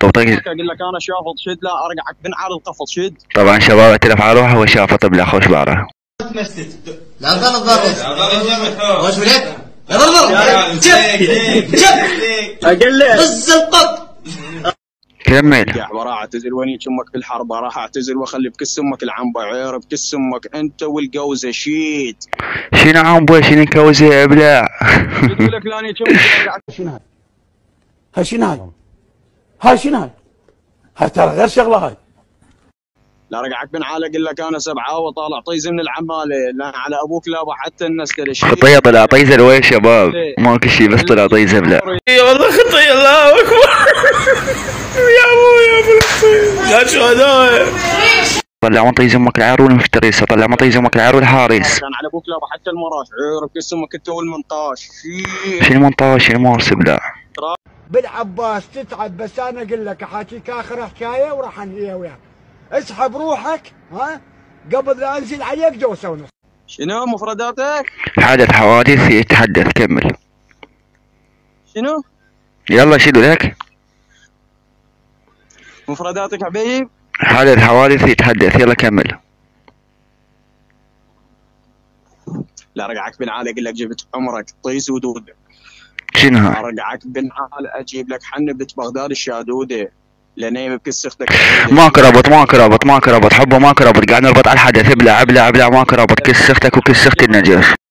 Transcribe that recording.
اقول لك انا شافط شد، لا ارجعك بنعال القفص شد. طبعا شباب اعترف على روحه وشافط بلا خوش بعره. لا غلط برز وش وليت؟ لا ضرب اقول لك بز القط. كمل. راح اعتزل وني امك في الحرب، راح اعتزل واخلي بكس امك العنبه عير، بكس امك انت والقوزه شيت. شنو عنبه شنو كوزه ابلع. يقول لك لاني امك شنو هاي؟ هاي شنو هاي؟ هاي شنو هاي؟ هاي ترى غير شغله هاي. لا رجعك بنعال اقول لك انا سبعه وطالع طيز من العماله، لا على ابوك لا حتى الناس تلشي. خطيه طلع طيزه وين شباب؟ ماكو شي بس طلع طيزه ابلع. والله خطيه الله اكبر. يا ابوي يا فلسطين يا شهداء. طلع مطيز امك العار والمفترسه، طلع مطيز امك العار والحارس. كان على ابوك لا حتى المراش عير بكس امك انت والمنطاش. شنو منطاش شنو مارس ابلع. بالعباس تتعب، بس انا اقول لك احاكيك اخر حكايه وراح انهيها وياك. اسحب روحك ها قبل لا انزل عليك دوسه ونص. شنو مفرداتك؟ حدث حوادث يتحدث. كمل. شنو؟ يلا شدوا لك. مفرداتك حبيب؟ حدث حوادث يتحدث. يلا كمل. لا رجعك بنعال اقول لك جبت عمرك طيس ودوده. شنو لا ها؟ رجعك بنعال اجيب لك حنبة بغداد الشادوده لنيم بكس اختك. ماكو ربط ماكو ربط ماكو ربط حبه ماكو ربط، قاعد نربط على الحدث. ابلع ابلع ابلع ماكو ربط. كس اختك وكس اخت النجف.